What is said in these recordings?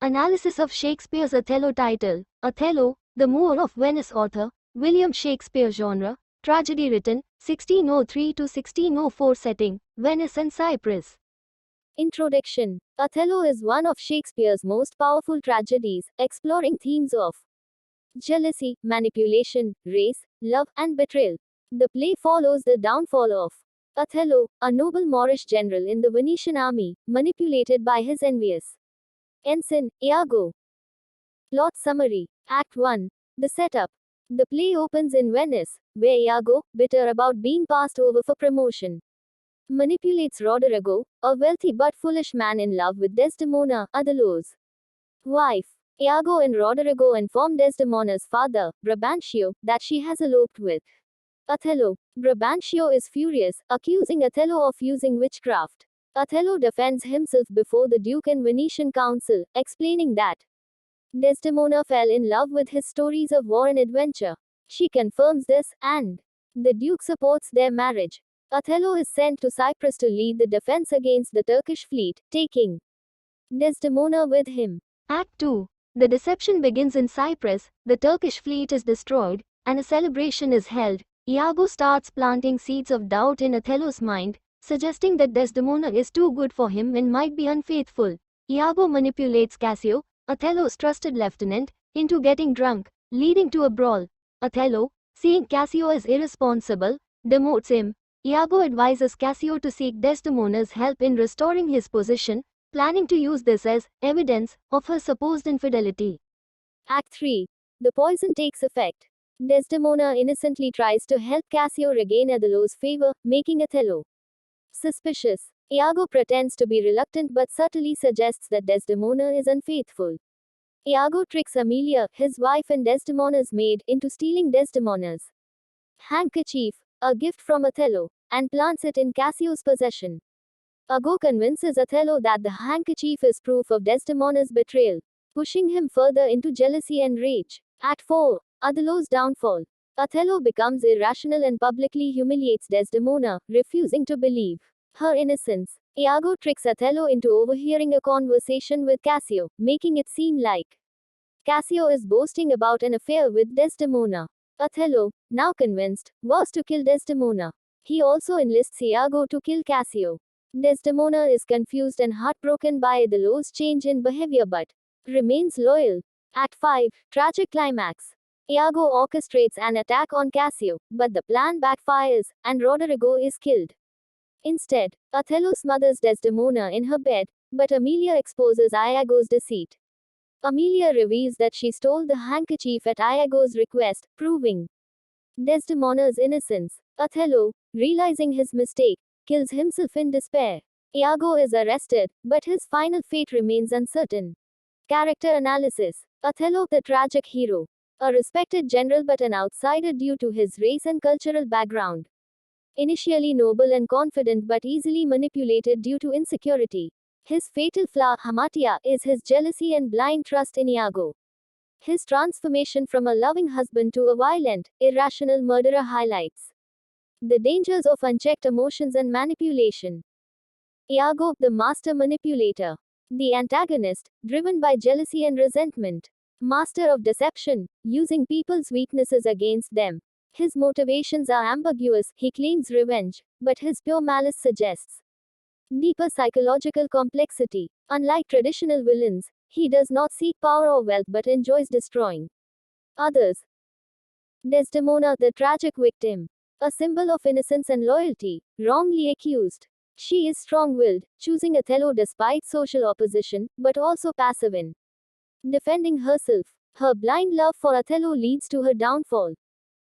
Analysis of Shakespeare's Othello title. Othello, the Moor of Venice author, William Shakespeare genre, tragedy written, 1603 to 1604 setting, Venice and Cyprus. Introduction. Othello is one of Shakespeare's most powerful tragedies, exploring themes of jealousy, manipulation, race, love, and betrayal. The play follows the downfall of Othello, a noble Moorish general in the Venetian army, manipulated by his envious ensign, Iago. Plot summary. Act 1. The setup. The play opens in Venice, where Iago, bitter about being passed over for promotion, manipulates Roderigo, a wealthy but foolish man in love with Desdemona, Othello's wife. Iago and Roderigo inform Desdemona's father, Brabantio, that she has eloped with Othello. Brabantio is furious, accusing Othello of using witchcraft. Othello defends himself before the Duke and Venetian council, explaining that Desdemona fell in love with his stories of war and adventure. She confirms this, and the Duke supports their marriage. Othello is sent to Cyprus to lead the defense against the Turkish fleet, taking Desdemona with him. Act 2. The deception begins in Cyprus, the Turkish fleet is destroyed, and a celebration is held. Iago starts planting seeds of doubt in Othello's mind, suggesting that Desdemona is too good for him and might be unfaithful. Iago manipulates Cassio, Othello's trusted lieutenant, into getting drunk, leading to a brawl. Othello, seeing Cassio as irresponsible, demotes him. Iago advises Cassio to seek Desdemona's help in restoring his position, planning to use this as evidence of her supposed infidelity. Act 3. The poison takes effect. Desdemona innocently tries to help Cassio regain Othello's favor, making Othello suspicious. Iago pretends to be reluctant but subtly suggests that Desdemona is unfaithful. Iago tricks Amelia, his wife and Desdemona's maid, into stealing Desdemona's handkerchief, a gift from Othello, and plants it in Cassio's possession. Iago convinces Othello that the handkerchief is proof of Desdemona's betrayal, pushing him further into jealousy and rage. Act 4. Othello's downfall. Othello becomes irrational and publicly humiliates Desdemona, refusing to believe her innocence. Iago tricks Othello into overhearing a conversation with Cassio, making it seem like Cassio is boasting about an affair with Desdemona. Othello, now convinced, vows to kill Desdemona. He also enlists Iago to kill Cassio. Desdemona is confused and heartbroken by Othello's change in behavior but remains loyal. Act 5. Tragic climax. Iago orchestrates an attack on Cassio, but the plan backfires, and Roderigo is killed. Instead, Othello smothers Desdemona in her bed, but Amelia exposes Iago's deceit. Amelia reveals that she stole the handkerchief at Iago's request, proving Desdemona's innocence. Othello, realizing his mistake, kills himself in despair. Iago is arrested, but his final fate remains uncertain. Character analysis. Othello, the tragic hero. A respected general but an outsider due to his race and cultural background. Initially noble and confident but easily manipulated due to insecurity. His fatal flaw, hamartia, is his jealousy and blind trust in Iago. His transformation from a loving husband to a violent, irrational murderer highlights the dangers of unchecked emotions and manipulation. Iago, the master manipulator. The antagonist, driven by jealousy and resentment. Master of deception, using people's weaknesses against them. His motivations are ambiguous, he claims revenge, but his pure malice suggests deeper psychological complexity. Unlike traditional villains, he does not seek power or wealth but enjoys destroying others. Desdemona, the tragic victim. A symbol of innocence and loyalty, wrongly accused. She is strong-willed, choosing Othello despite social opposition, but also passive in defending herself. Her blind love for Othello leads to her downfall.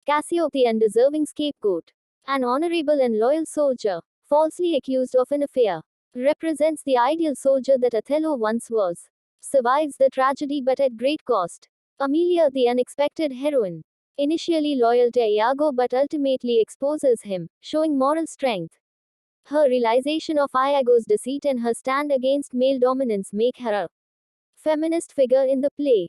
Cassio, the undeserving scapegoat. An honorable and loyal soldier, falsely accused of an affair, represents the ideal soldier that Othello once was. Survives the tragedy but at great cost. Amelia, the unexpected heroine. Initially loyal to Iago but ultimately exposes him, showing moral strength. Her realization of Iago's deceit and her stand against male dominance make her a feminist figure in the play.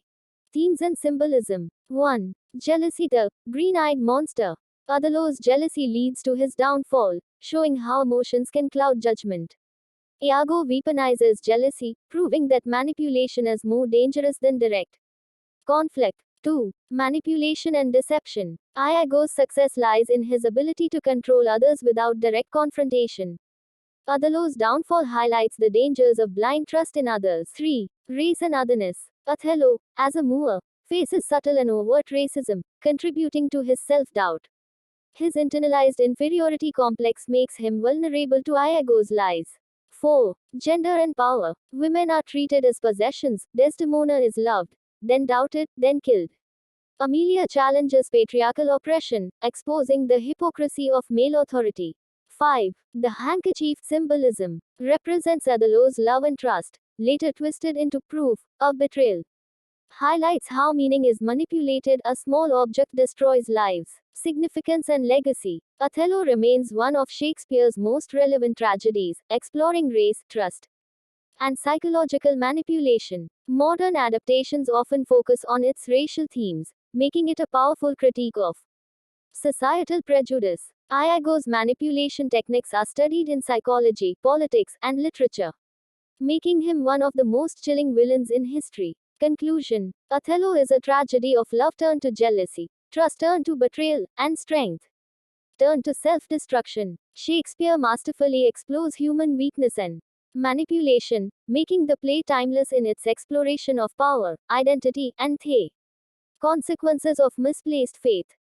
Themes and symbolism. 1. Jealousy, the green-eyed monster. Othello's jealousy leads to his downfall, showing how emotions can cloud judgment. Iago weaponizes jealousy, proving that manipulation is more dangerous than direct conflict. 2. Manipulation and deception. Iago's success lies in his ability to control others without direct confrontation. Othello's downfall highlights the dangers of blind trust in others. 3. Race and otherness. Othello, as a Moor, faces subtle and overt racism, contributing to his self doubt. His internalized inferiority complex makes him vulnerable to Iago's lies. 4. Gender and power. Women are treated as possessions, Desdemona is loved, then doubted, then killed. Amelia challenges patriarchal oppression, exposing the hypocrisy of male authority. 5. The handkerchief symbolism represents Othello's love and trust, later twisted into proof of betrayal. Highlights how meaning is manipulated, a small object destroys lives. Significance and legacy. Othello remains one of Shakespeare's most relevant tragedies, exploring race, trust, and psychological manipulation. Modern adaptations often focus on its racial themes, making it a powerful critique of societal prejudice. Iago's manipulation techniques are studied in psychology, politics, and literature, making him one of the most chilling villains in history. Conclusion. Othello is a tragedy of love turned to jealousy, trust turned to betrayal, and strength turned to self-destruction. Shakespeare masterfully explores human weakness and manipulation, making the play timeless in its exploration of power, identity, and the consequences of misplaced faith.